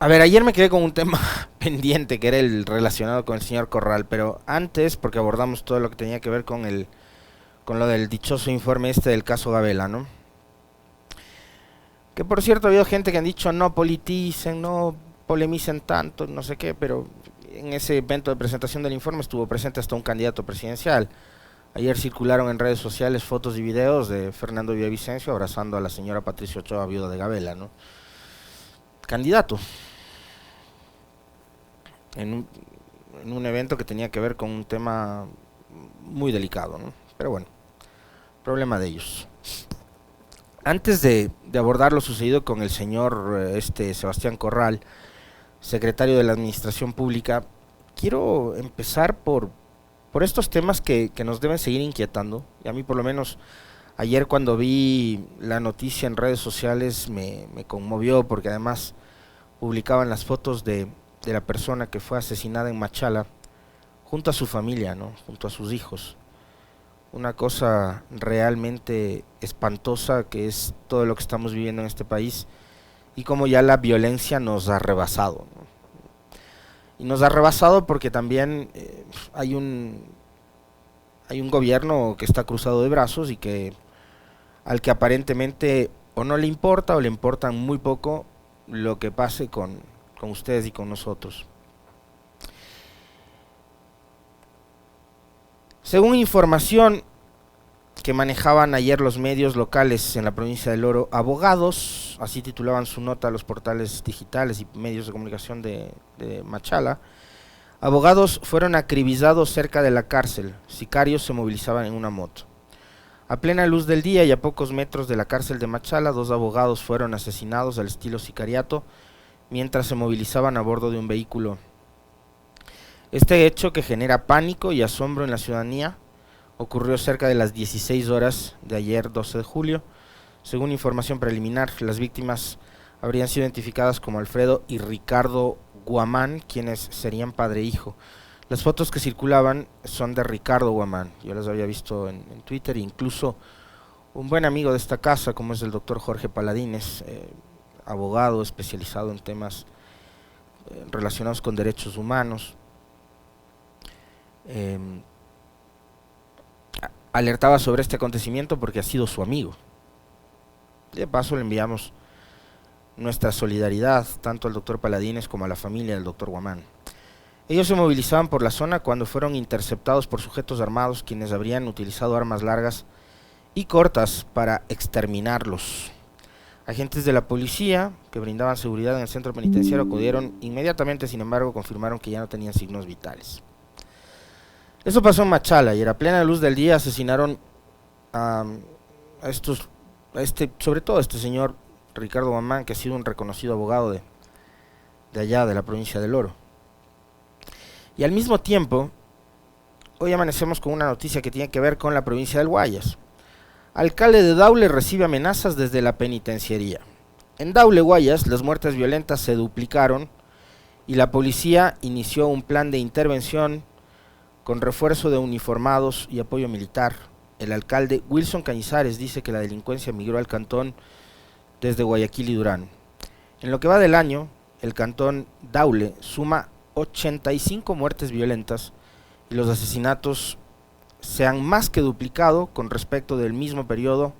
A ver, ayer me quedé con un tema pendiente que era el relacionado con el señor Corral, pero antes, porque abordamos todo lo que tenía que ver con lo del dichoso informe este del caso Gabela, ¿no? Que por cierto ha habido gente que han dicho no politicen, no polemicen tanto, no sé qué, pero en ese evento de presentación del informe estuvo presente hasta un candidato presidencial. Ayer circularon en redes sociales fotos y videos de Fernando Villavicencio abrazando a la señora Patricia Ochoa, viuda de Gabela, ¿no? Candidato en un, en un evento que tenía que ver con un tema muy delicado, ¿no? Pero bueno, problema de ellos. Antes de abordar lo sucedido con el señor Sebastián Corral, secretario de la Administración Pública, quiero empezar por estos temas que nos deben seguir inquietando. Y a mí por lo menos ayer cuando vi la noticia en redes sociales me conmovió porque además publicaban las fotos de la persona que fue asesinada en Machala junto a su familia, ¿no? Junto a sus hijos. Una cosa realmente espantosa que es todo lo que estamos viviendo en este país y como ya la violencia nos ha rebasado, ¿no? Y nos ha rebasado porque también hay un gobierno que está cruzado de brazos y que al que aparentemente o no le importa o le importan muy poco lo que pase con ustedes y con nosotros. Según información que manejaban ayer los medios locales en la provincia del Oro, abogados, así titulaban su nota los portales digitales y medios de comunicación de Machala, abogados fueron acribillados cerca de la cárcel, sicarios se movilizaban en una moto. A plena luz del día y a pocos metros de la cárcel de Machala, dos abogados fueron asesinados al estilo sicariato mientras se movilizaban a bordo de un vehículo. Este hecho, que genera pánico y asombro en la ciudadanía, ocurrió cerca de las 16 horas de ayer 12 de julio. Según información preliminar, las víctimas habrían sido identificadas como Alfredo y Ricardo Guamán, quienes serían padre e hijo. Las fotos que circulaban son de Ricardo Guamán, yo las había visto en Twitter, e incluso un buen amigo de esta casa, como es el doctor Jorge Paladines, abogado especializado en temas relacionados con derechos humanos, alertaba sobre este acontecimiento porque ha sido su amigo. De paso le enviamos nuestra solidaridad tanto al doctor Paladines como a la familia del doctor Guamán. Ellos se movilizaban por la zona cuando fueron interceptados por sujetos armados quienes habrían utilizado armas largas y cortas para exterminarlos. Agentes de la policía que brindaban seguridad en el centro penitenciario acudieron inmediatamente, sin embargo confirmaron que ya no tenían signos vitales. Eso pasó en Machala y a plena luz del día asesinaron sobre todo a este señor Ricardo Guamán, que ha sido un reconocido abogado de allá, de la provincia del Oro. Y al mismo tiempo, hoy amanecemos con una noticia que tiene que ver con la provincia del Guayas. Alcalde de Daule recibe amenazas desde la penitenciaría. En Daule, Guayas, las muertes violentas se duplicaron y la policía inició un plan de intervención con refuerzo de uniformados y apoyo militar. El alcalde Wilson Cañizares dice que la delincuencia migró al cantón desde Guayaquil y Durán. En lo que va del año, el cantón Daule suma 85 muertes violentas y los asesinatos se han más que duplicado con respecto del mismo periodo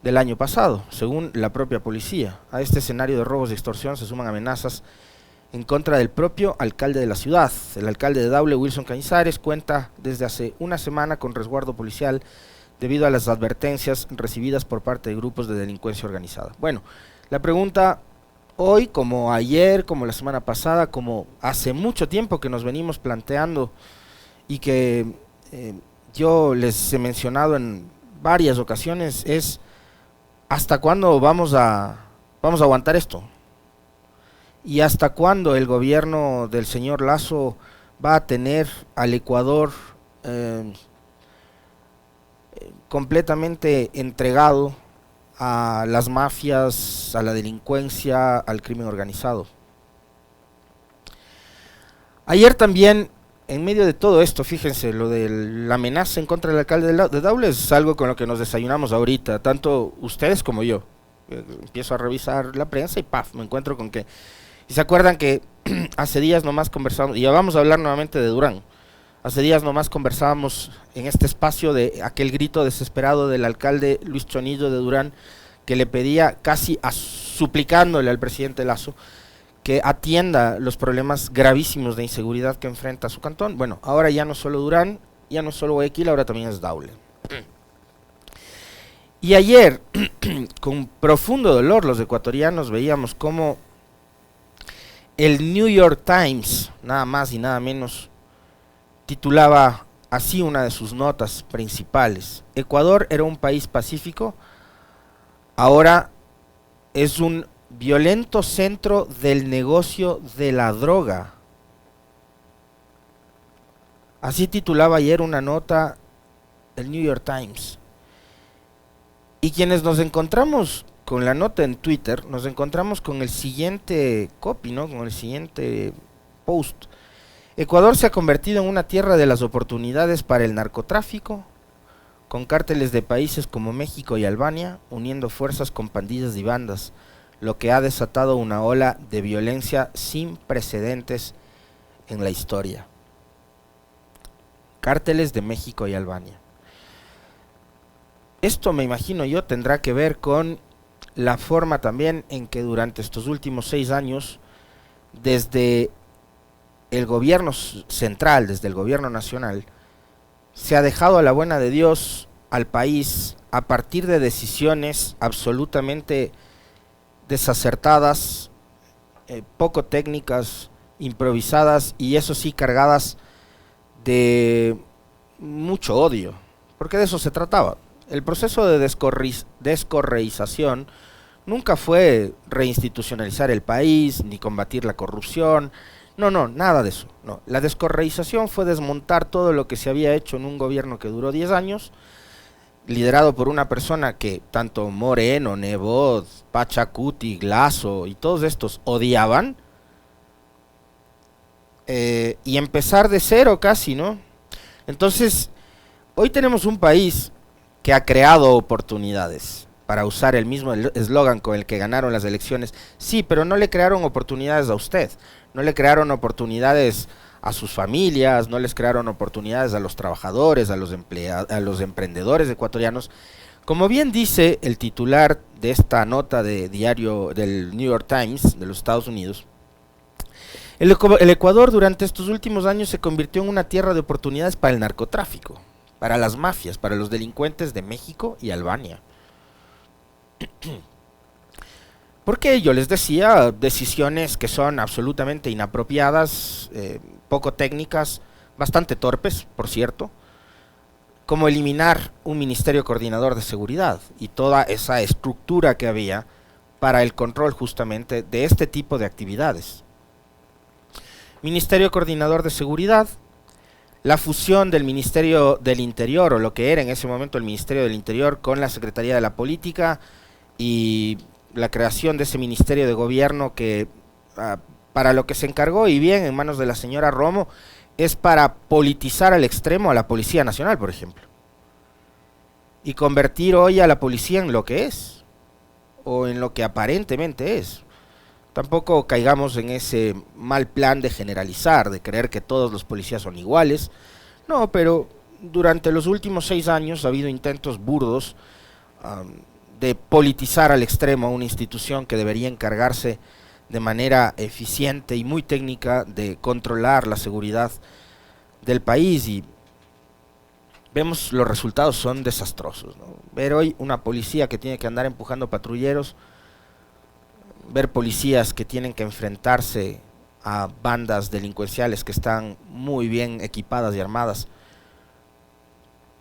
del año pasado, según la propia policía. A este escenario de robos y extorsión se suman amenazas en contra del propio alcalde de la ciudad. El alcalde de Daule, Wilson Cañizares, cuenta desde hace una semana con resguardo policial debido a las advertencias recibidas por parte de grupos de delincuencia organizada. Bueno, la pregunta hoy, como ayer, como la semana pasada, como hace mucho tiempo que nos venimos planteando y que yo les he mencionado en varias ocasiones, es ¿hasta cuándo vamos a aguantar esto? ¿Y hasta cuándo el gobierno del señor Lasso va a tener al Ecuador completamente entregado a las mafias, a la delincuencia, al crimen organizado? Ayer también, en medio de todo esto, fíjense, lo de la amenaza en contra del alcalde de Daule es algo con lo que nos desayunamos ahorita, tanto ustedes como yo. Empiezo a revisar la prensa y ¡paf!, me encuentro con que Y se acuerdan que hace días nomás conversamos, y ya vamos a hablar nuevamente de Durán. Hace días nomás conversábamos en este espacio de aquel grito desesperado del alcalde Luis Chonillo de Durán, que le pedía, casi suplicándole al presidente Lasso, que atienda los problemas gravísimos de inseguridad que enfrenta su cantón. Bueno, ahora ya no solo Durán, ya no solo Guayaquil, ahora también es Daule. Y ayer, con profundo dolor, los ecuatorianos veíamos cómo el New York Times, nada más y nada menos, titulaba así una de sus notas principales: Ecuador era un país pacífico, ahora es un violento centro del negocio de la droga. Así titulaba ayer una nota el New York Times. Y quienes nos encontramos con la nota en Twitter, nos encontramos con el siguiente copy, ¿no? Con el siguiente post. Ecuador se ha convertido en una tierra de las oportunidades para el narcotráfico, con cárteles de países como México y Albania, uniendo fuerzas con pandillas y bandas, lo que ha desatado una ola de violencia sin precedentes en la historia. Cárteles de México y Albania. Esto, me imagino yo, tendrá que ver con la forma también en que durante estos últimos 6 años, desde el gobierno central, desde el gobierno nacional, se ha dejado a la buena de Dios al país a partir de decisiones absolutamente desacertadas, poco técnicas, improvisadas, y eso sí, cargadas de mucho odio, porque de eso se trataba. El proceso de descorreización nunca fue reinstitucionalizar el país, ni combatir la corrupción. No, nada de eso. No. La descorreización fue desmontar todo lo que se había hecho en un gobierno que duró 10 años, liderado por una persona que tanto Moreno, Nebot, Pachacuti, Lasso y todos estos odiaban, y empezar de cero casi, ¿no? Entonces, hoy tenemos un país que ha creado oportunidades, para usar el mismo eslogan con el que ganaron las elecciones. Sí, pero no le crearon oportunidades a usted, no le crearon oportunidades a sus familias, no les crearon oportunidades a los trabajadores, a los emprendedores ecuatorianos. Como bien dice el titular de esta nota de diario del New York Times de los Estados Unidos, el Ecuador durante estos últimos años se convirtió en una tierra de oportunidades para el narcotráfico, para las mafias, para los delincuentes de México y Albania. Porque yo les decía, decisiones que son absolutamente inapropiadas, poco técnicas, bastante torpes, por cierto, como eliminar un ministerio coordinador de seguridad y toda esa estructura que había para el control justamente de este tipo de actividades. Ministerio Coordinador de Seguridad, la fusión del Ministerio del Interior, o lo que era en ese momento el Ministerio del Interior, con la Secretaría de la Política, y la creación de ese Ministerio de Gobierno que para lo que se encargó, y bien en manos de la señora Romo, es para politizar al extremo a la Policía Nacional, por ejemplo, y convertir hoy a la policía en lo que es, o en lo que aparentemente es. Tampoco caigamos en ese mal plan de generalizar, de creer que todos los policías son iguales. No, pero durante los últimos 6 años ha habido intentos burdos de politizar al extremo a una institución que debería encargarse de manera eficiente y muy técnica de controlar la seguridad del país, y vemos los resultados son desastrosos, ¿no? Ver hoy una policía que tiene que andar empujando patrulleros, ver policías que tienen que enfrentarse a bandas delincuenciales que están muy bien equipadas y armadas,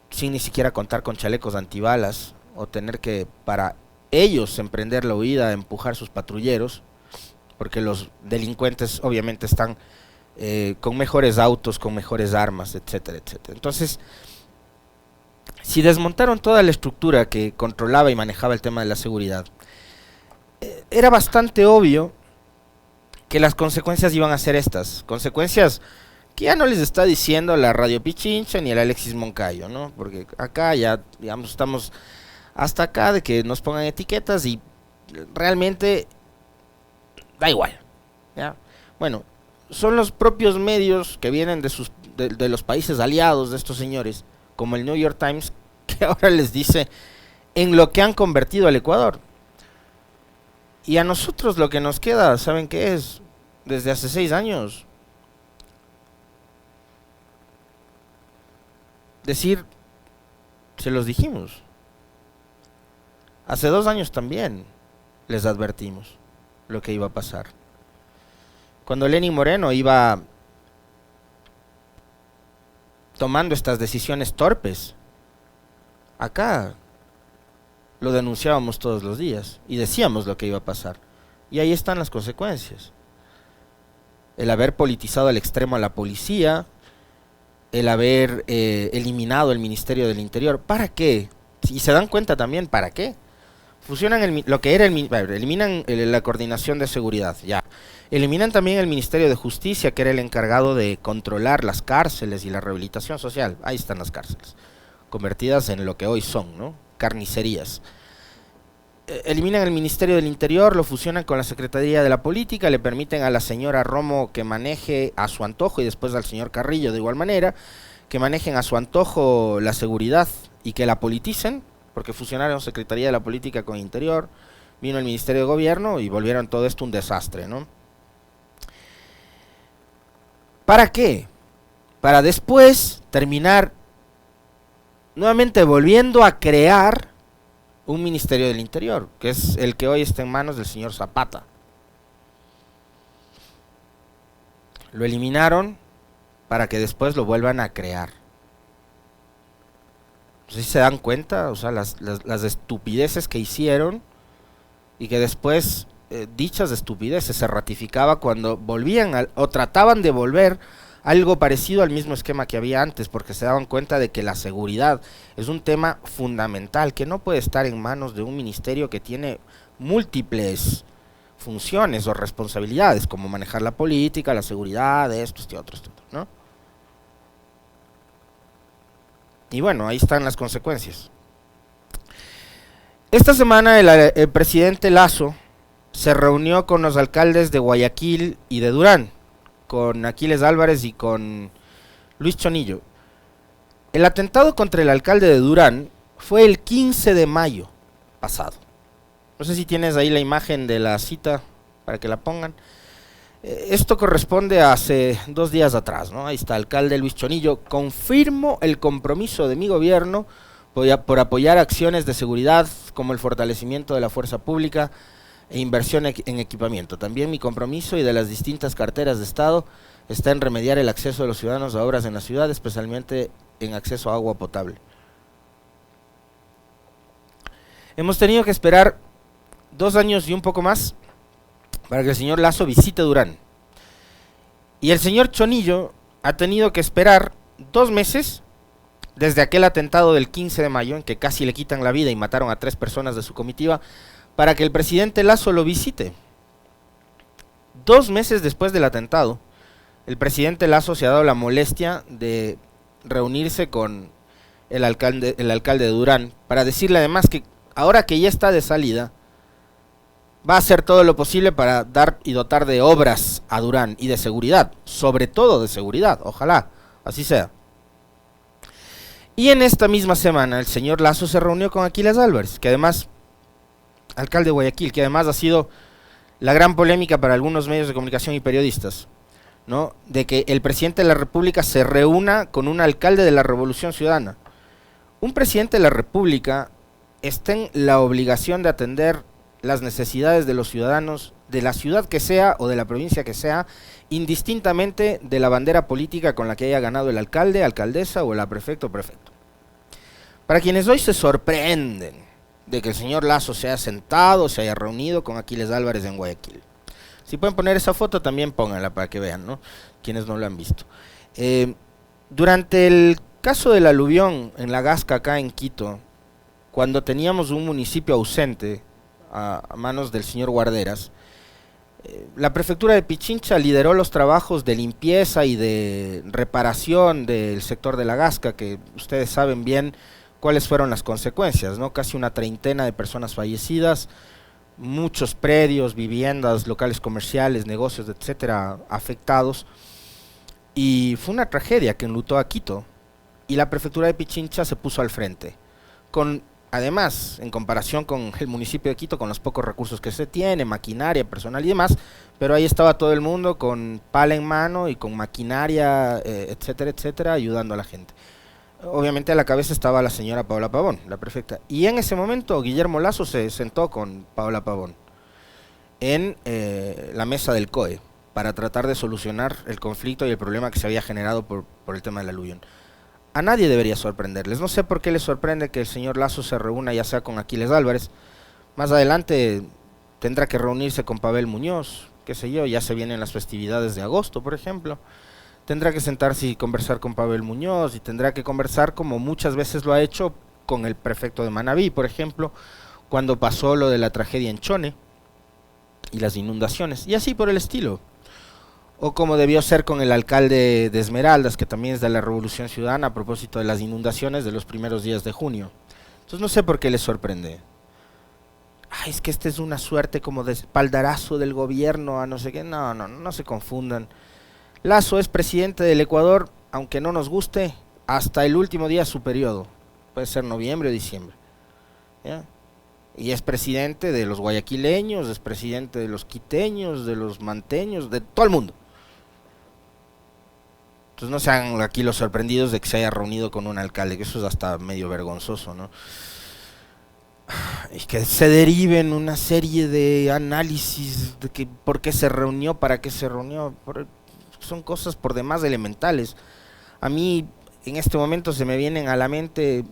sin ni siquiera contar con chalecos antibalas, o tener que, para ellos, emprender la huida, empujar sus patrulleros, porque los delincuentes obviamente están con mejores autos, con mejores armas, etcétera, etcétera. Entonces, si desmontaron toda la estructura que controlaba y manejaba el tema de la seguridad, era bastante obvio que las consecuencias iban a ser estas, consecuencias que ya no les está diciendo la Radio Pichincha ni el Alexis Moncayo, ¿no? Porque acá ya, digamos, estamos hasta acá de que nos pongan etiquetas y realmente da igual. ¿ya? Bueno, son los propios medios que vienen de los países aliados de estos señores, como el New York Times, que ahora les dice en lo que han convertido al Ecuador. Y a nosotros lo que nos queda, ¿saben qué es? Desde hace 6 años. Decir, se los dijimos. Hace 2 años también les advertimos lo que iba a pasar. Cuando Lenín Moreno iba tomando estas decisiones torpes, acá lo denunciábamos todos los días y decíamos lo que iba a pasar. Y ahí están las consecuencias. El haber politizado al extremo a la policía, el haber eliminado el Ministerio del Interior. ¿Para qué? Y se dan cuenta también, ¿para qué? Fusionan lo que era eliminan la coordinación de seguridad, ya. Eliminan también el Ministerio de Justicia, que era el encargado de controlar las cárceles y la rehabilitación social. Ahí están las cárceles, convertidas en lo que hoy son, ¿no? Carnicerías. Eliminan el Ministerio del Interior, lo fusionan con la Secretaría de la Política, le permiten a la señora Romo que maneje a su antojo, y después al señor Carrillo de igual manera, que manejen a su antojo la seguridad y que la politicen, porque fusionaron Secretaría de la Política con Interior, vino el Ministerio de Gobierno y volvieron todo esto un desastre, ¿no? ¿Para qué? Para después terminar nuevamente volviendo a crear un Ministerio del Interior, que es el que hoy está en manos del señor Zapata. Lo eliminaron para que después lo vuelvan a crear. No sé si se dan cuenta, o sea, las estupideces que hicieron y que después dichas estupideces se ratificaba cuando volvían o trataban de volver algo parecido al mismo esquema que había antes, porque se daban cuenta de que la seguridad es un tema fundamental, que no puede estar en manos de un ministerio que tiene múltiples funciones o responsabilidades, como manejar la política, la seguridad, esto y otro, ¿no? Y bueno, ahí están las consecuencias. Esta semana el presidente Lasso se reunió con los alcaldes de Guayaquil y de Durán, con Aquiles Álvarez y con Luis Chonillo. El atentado contra el alcalde de Durán fue el 15 de mayo pasado. No sé si tienes ahí la imagen de la cita para que la pongan. Esto corresponde a hace 2 días atrás, ¿no? Ahí está, alcalde Luis Chonillo: confirmo el compromiso de mi gobierno por apoyar acciones de seguridad como el fortalecimiento de la fuerza pública e inversión en equipamiento. También mi compromiso y de las distintas carteras de Estado está en remediar el acceso de los ciudadanos a obras en la ciudad, especialmente en acceso a agua potable. Hemos tenido que esperar 2 años y un poco más para que el señor Lasso visite Durán. Y el señor Chonillo ha tenido que esperar 2 meses desde aquel atentado del 15 de mayo en que casi le quitan la vida y mataron a 3 personas de su comitiva, para que el presidente Lasso lo visite. 2 meses después del atentado, el presidente Lasso se ha dado la molestia de reunirse con el alcalde de Durán para decirle además que ahora que ya está de salida, va a hacer todo lo posible para dar y dotar de obras a Durán y de seguridad, sobre todo de seguridad, ojalá así sea. Y en esta misma semana el señor Lasso se reunió con Aquiles Álvarez, que además, alcalde de Guayaquil, que además ha sido la gran polémica para algunos medios de comunicación y periodistas, ¿no? De que el presidente de la República se reúna con un alcalde de la Revolución Ciudadana. Un presidente de la República está en la obligación de atender las necesidades de los ciudadanos de la ciudad que sea o de la provincia que sea, indistintamente de la bandera política con la que haya ganado el alcalde, alcaldesa o el prefecto o prefecto. Para quienes hoy se sorprenden de que el señor Lasso se haya sentado, se haya reunido con Aquiles Álvarez en Guayaquil. Si pueden poner esa foto, también pónganla para que vean, ¿no? Quienes no lo han visto. Durante el caso del aluvión en la Gasca, acá en Quito, cuando teníamos un municipio ausente a manos del señor Guarderas, la prefectura de Pichincha lideró los trabajos de limpieza y de reparación del sector de la Gasca, que ustedes saben bien cuáles fueron las consecuencias, ¿no? Casi una treintena de personas fallecidas, muchos predios, viviendas, locales comerciales, negocios, etcétera, afectados. Y fue una tragedia que enlutó a Quito. Y la prefectura de Pichincha se puso al frente. Además, en comparación con el municipio de Quito, con los pocos recursos que se tiene, maquinaria, personal y demás, pero ahí estaba todo el mundo con pala en mano y con maquinaria, etcétera, etcétera, ayudando a la gente. Obviamente a la cabeza estaba la señora Paola Pavón, la prefecta. Y en ese momento Guillermo Lasso se sentó con Paola Pavón en la mesa del COE para tratar de solucionar el conflicto y el problema que se había generado por el tema del aluvión. A nadie debería sorprenderles. No sé por qué les sorprende que el señor Lasso se reúna ya sea con Aquiles Álvarez. Más adelante tendrá que reunirse con Pavel Muñoz, qué sé yo, ya se vienen las festividades de agosto, por ejemplo. Tendrá que sentarse y conversar con Pavel Muñoz y tendrá que conversar como muchas veces lo ha hecho con el prefecto de Manabí, por ejemplo, cuando pasó lo de la tragedia en Chone y las inundaciones, y así por el estilo. O como debió ser con el alcalde de Esmeraldas, que también es de la Revolución Ciudadana, a propósito de las inundaciones de los primeros días de junio. Entonces no sé por qué les sorprende. Ay, es que esta es una suerte como de espaldarazo del gobierno a no sé qué. No se confundan. Lasso es presidente del Ecuador, aunque no nos guste, hasta el último día de su periodo. Puede ser noviembre o diciembre. ¿Ya? Y es presidente de los guayaquileños, es presidente de los quiteños, de los manteños, de todo el mundo. Entonces no sean aquí los sorprendidos de que se haya reunido con un alcalde, que eso es hasta medio vergonzoso, ¿no? Y que se deriven una serie de análisis de que por qué se reunió, para qué se reunió, son cosas por demás elementales. A mí en este momento se me vienen a la mente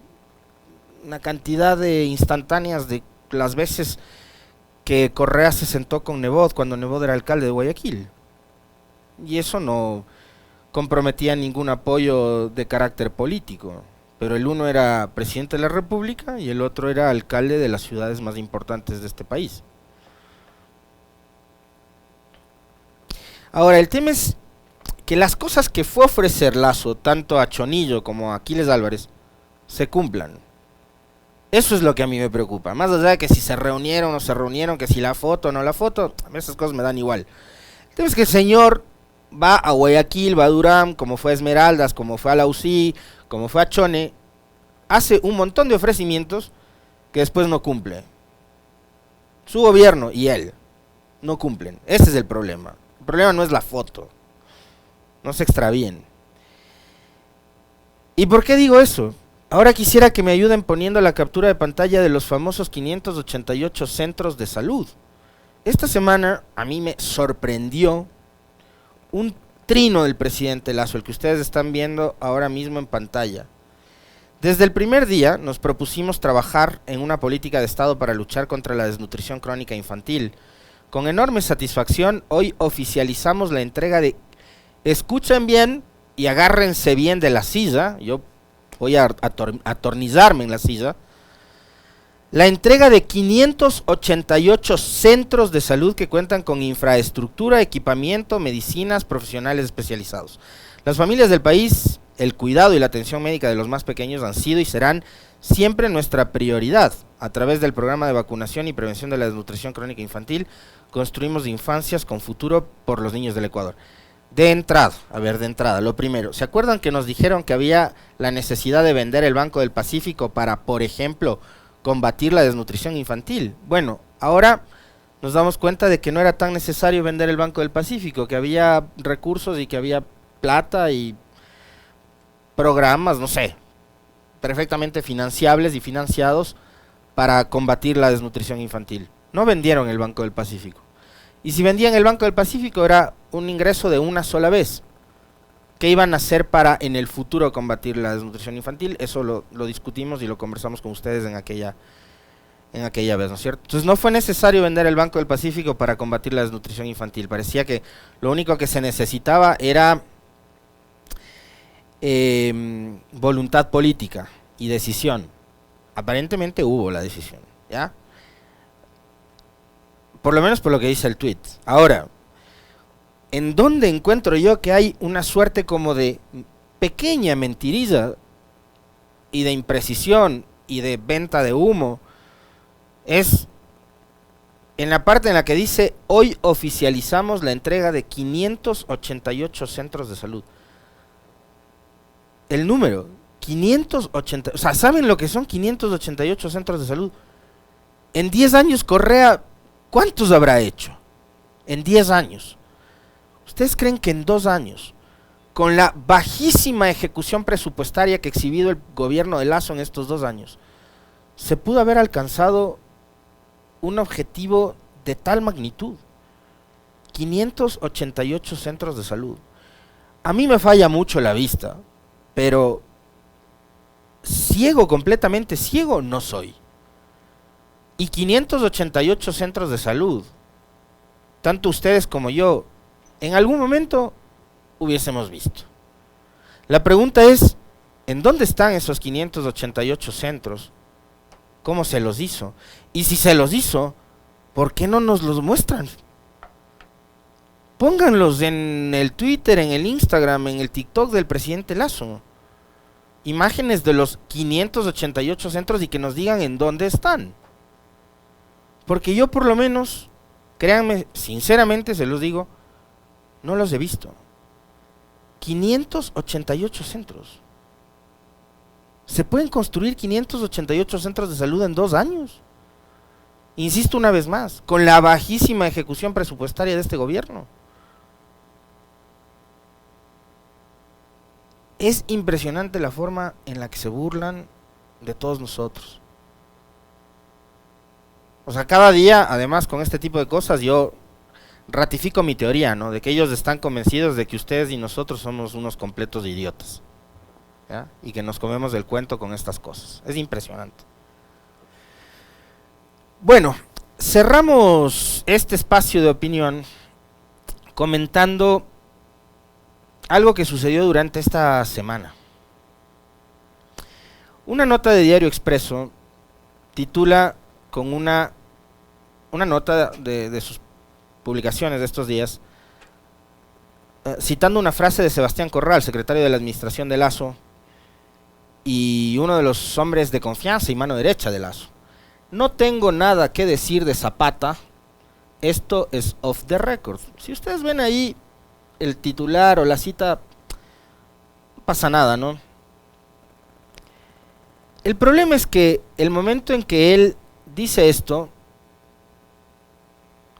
una cantidad de instantáneas de las veces que Correa se sentó con Nebot cuando Nebot era alcalde de Guayaquil. Y eso no comprometía ningún apoyo de carácter político, pero el uno era presidente de la República y el otro era alcalde de las ciudades más importantes de este país. Ahora, el tema es que las cosas que fue a ofrecer Lasso, tanto a Chonillo como a Aquiles Álvarez, se cumplan. Eso es lo que a mí me preocupa. Más allá de que si se reunieron o no se reunieron, que si la foto o no la foto, a mí esas cosas me dan igual. El tema es que el señor va a Guayaquil, va a Durán, como fue a Esmeraldas, como fue a La UCI, como fue a Chone, hace un montón de ofrecimientos que después no cumple. Su gobierno y él no cumplen. Ese es el problema. El problema no es la foto. No se extravíen. ¿Y por qué digo eso? Ahora quisiera que me ayuden poniendo la captura de pantalla de los famosos 588 centros de salud. Esta semana a mí me sorprendió un trino del presidente Lasso, el que ustedes están viendo ahora mismo en pantalla. Desde el primer día nos propusimos trabajar en una política de Estado para luchar contra la desnutrición crónica infantil. Con enorme satisfacción, hoy oficializamos la entrega de... Escuchen bien y agárrense bien de la silla, yo voy a atornillarme en la silla. La entrega de 588 centros de salud que cuentan con infraestructura, equipamiento, medicinas, profesionales especializados. Las familias del país, el cuidado y la atención médica de los más pequeños han sido y serán siempre nuestra prioridad. A través del programa de vacunación y prevención de la desnutrición crónica infantil, construimos infancias con futuro por los niños del Ecuador. De entrada, lo primero, ¿se acuerdan que nos dijeron que había la necesidad de vender el Banco del Pacífico para, por ejemplo, combatir la desnutrición infantil? Bueno, ahora nos damos cuenta de que no era tan necesario vender el Banco del Pacífico, que había recursos y que había plata y programas, no sé, perfectamente financiables y financiados para combatir la desnutrición infantil. No vendieron el Banco del Pacífico. Y si vendían el Banco del Pacífico era un ingreso de una sola vez. ¿Qué iban a hacer para en el futuro combatir la desnutrición infantil? Eso lo discutimos y lo conversamos con ustedes en aquella vez, ¿no es cierto? Entonces no fue necesario vender el Banco del Pacífico para combatir la desnutrición infantil. Parecía que lo único que se necesitaba era voluntad política y decisión. Aparentemente hubo la decisión, ¿ya? Por lo menos por lo que dice el tweet. Ahora, ¿en dónde encuentro yo que hay una suerte como de pequeña mentirilla y de imprecisión y de venta de humo? Es en la parte en la que dice, hoy oficializamos la entrega de 588 centros de salud. El número, 580, o sea, ¿saben lo que son 588 centros de salud? En 10 años Correa, ¿cuántos habrá hecho? En 10 años. ¿Ustedes creen que en 2 años, con la bajísima ejecución presupuestaria que ha exhibido el gobierno de Lasso en estos 2 años, se pudo haber alcanzado un objetivo de tal magnitud? 588 centros de salud. A mí me falla mucho la vista, pero ciego, completamente ciego, no soy. Y 588 centros de salud, tanto ustedes como yo, en algún momento hubiésemos visto. La pregunta es, ¿en dónde están esos 588 centros? ¿Cómo se los hizo? Y si se los hizo, ¿por qué no nos los muestran? Pónganlos en el Twitter, en el Instagram, en el TikTok del presidente Lasso. Imágenes de los 588 centros y que nos digan en dónde están. Porque yo por lo menos, créanme, sinceramente se los digo, no los he visto. 588 centros. ¿Se pueden construir 588 centros de salud en 2 años? Insisto una vez más, con la bajísima ejecución presupuestaria de este gobierno. Es impresionante la forma en la que se burlan de todos nosotros. O sea, cada día, además, con este tipo de cosas, yo ratifico mi teoría, ¿no? De que ellos están convencidos de que ustedes y nosotros somos unos completos idiotas, ¿ya? Y que nos comemos el cuento con estas cosas. Es impresionante. Bueno, cerramos este espacio de opinión comentando algo que sucedió durante esta semana. Una nota de Diario Expreso titula con una nota de sus publicaciones de estos días, citando una frase de Sebastián Corral, secretario de la administración de Lasso, y uno de los hombres de confianza y mano derecha de Lasso. No tengo nada que decir de Zapata, esto es off the record. Si ustedes ven ahí el titular o la cita, no pasa nada, ¿no? El problema es que el momento en que él dice esto,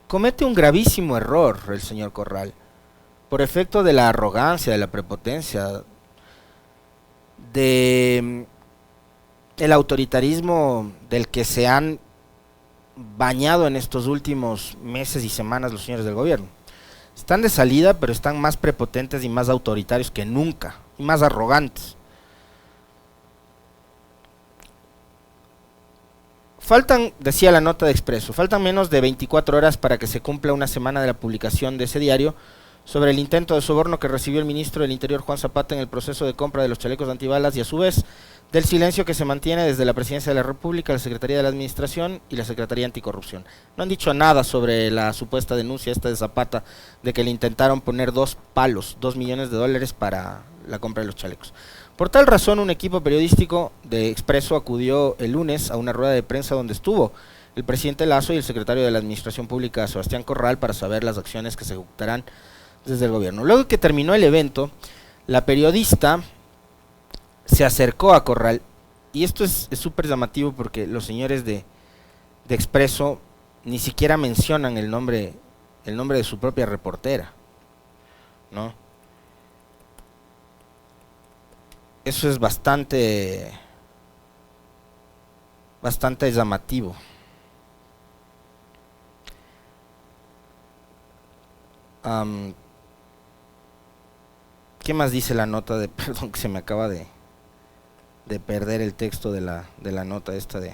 comete un gravísimo error el señor Corral, por efecto de la arrogancia, de la prepotencia, de el autoritarismo del que se han bañado en estos últimos meses y semanas los señores del gobierno. Están de salida, pero están más prepotentes y más autoritarios que nunca, y más arrogantes. Faltan, decía la nota de Expreso, faltan menos de 24 horas para que se cumpla una semana de la publicación de ese diario sobre el intento de soborno que recibió el ministro del Interior Juan Zapata en el proceso de compra de los chalecos antibalas y a su vez del silencio que se mantiene desde la Presidencia de la República, la Secretaría de la Administración y la Secretaría Anticorrupción. No han dicho nada sobre la supuesta denuncia esta de Zapata de que le intentaron poner 2 millones de dólares para la compra de los chalecos. Por tal razón, un equipo periodístico de Expreso acudió el lunes a una rueda de prensa donde estuvo el presidente Lasso y el secretario de la Administración Pública, Sebastián Corral, para saber las acciones que se ejecutarán desde el gobierno. Luego que terminó el evento, la periodista se acercó a Corral, y esto es súper llamativo porque los señores de Expreso ni siquiera mencionan el nombre de su propia reportera, ¿no? Eso es bastante llamativo. ¿Qué más dice la nota de, perdón, que se me acaba de perder el texto de la nota esta del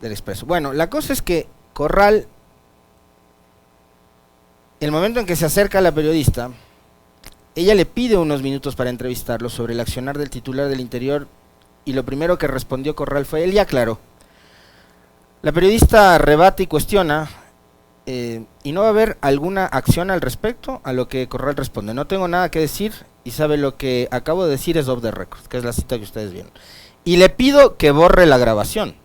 Expreso? Bueno, la cosa es que Corral, el momento en que se acerca a la periodista, ella le pide unos minutos para entrevistarlo sobre el accionar del titular del Interior, y lo primero que respondió Corral fue, él ya aclaró. La periodista rebate y cuestiona, ¿y no va a haber alguna acción al respecto? A lo que Corral responde, no tengo nada que decir, y sabe lo que acabo de decir es off the record, que es la cita que ustedes vieron. Y le pido que borre la grabación.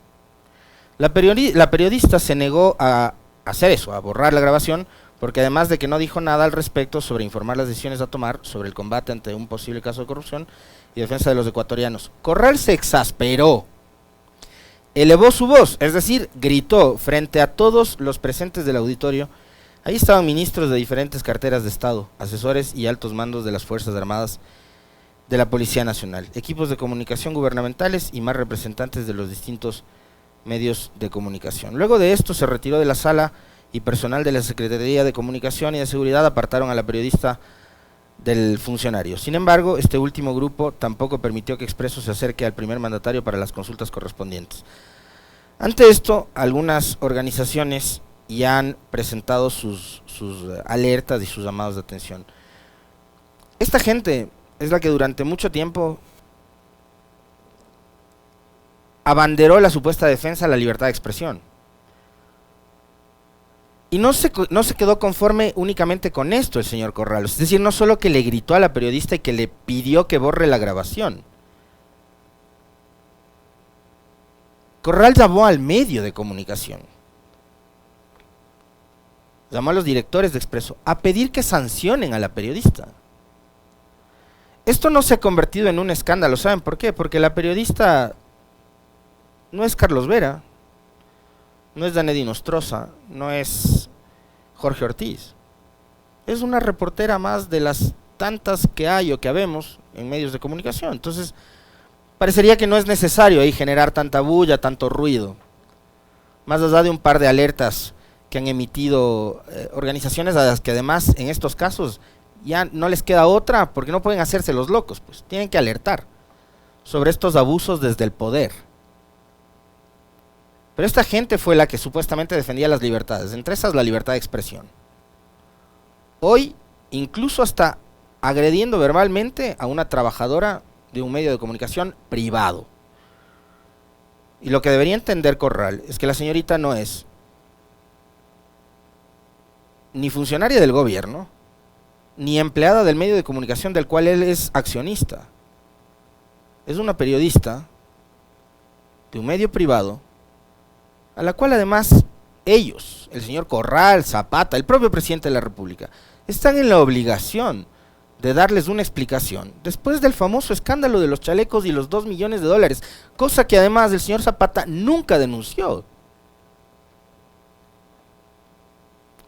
La periodista se negó a hacer eso, a borrar la grabación, porque además de que no dijo nada al respecto sobre informar las decisiones a tomar sobre el combate ante un posible caso de corrupción y defensa de los ecuatorianos. Corral se exasperó, elevó su voz, es decir, gritó frente a todos los presentes del auditorio. Ahí estaban ministros de diferentes carteras de Estado, asesores y altos mandos de las Fuerzas Armadas, de la Policía Nacional, equipos de comunicación gubernamentales y más representantes de los distintos medios de comunicación. Luego de esto se retiró de la sala y personal de la Secretaría de Comunicación y de Seguridad apartaron a la periodista del funcionario. Sin embargo, este último grupo tampoco permitió que Expreso se acerque al primer mandatario para las consultas correspondientes. Ante esto, algunas organizaciones ya han presentado sus alertas y sus llamados de atención. Esta gente es la que durante mucho tiempo abanderó la supuesta defensa a la libertad de expresión. Y no se quedó conforme únicamente con esto el señor Corral. Es decir, no solo que le gritó a la periodista y que le pidió que borre la grabación. Corral llamó al medio de comunicación, llamó a los directores de Expreso a pedir que sancionen a la periodista. Esto no se ha convertido en un escándalo, ¿saben por qué? Porque la periodista no es Carlos Vera, no es Danedy Nostroza, no es Jorge Ortiz. Es una reportera más de las tantas que hay o que habemos en medios de comunicación. Entonces, parecería que no es necesario ahí generar tanta bulla, tanto ruido. Más allá de un par de alertas que han emitido organizaciones a las que además en estos casos ya no les queda otra, porque no pueden hacerse los locos, pues tienen que alertar sobre estos abusos desde el poder. Pero esta gente fue la que supuestamente defendía las libertades, entre esas la libertad de expresión. Hoy, incluso hasta agrediendo verbalmente a una trabajadora de un medio de comunicación privado. Y lo que debería entender Corral es que la señorita no es ni funcionaria del gobierno, ni empleada del medio de comunicación del cual él es accionista. Es una periodista de un medio privado, a la cual además ellos, el señor Corral, Zapata, el propio presidente de la República, están en la obligación de darles una explicación después del famoso escándalo de los chalecos y los 2 millones de dólares, cosa que además el señor Zapata nunca denunció.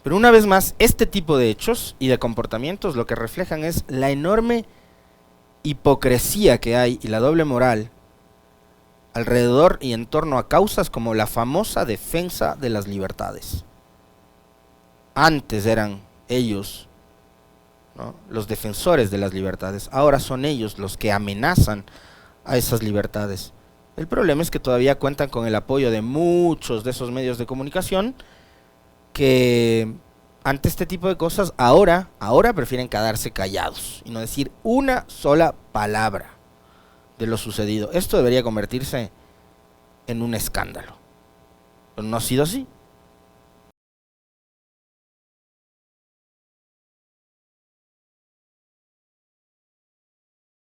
Pero una vez más, este tipo de hechos y de comportamientos lo que reflejan es la enorme hipocresía que hay y la doble moral alrededor y en torno a causas como la famosa defensa de las libertades. Antes eran ellos, ¿no?, los defensores de las libertades, ahora son ellos los que amenazan a esas libertades. El problema es que todavía cuentan con el apoyo de muchos de esos medios de comunicación que ante este tipo de cosas ahora prefieren quedarse callados y no decir una sola palabra de lo sucedido. Esto debería convertirse en un escándalo, pero no ha sido así.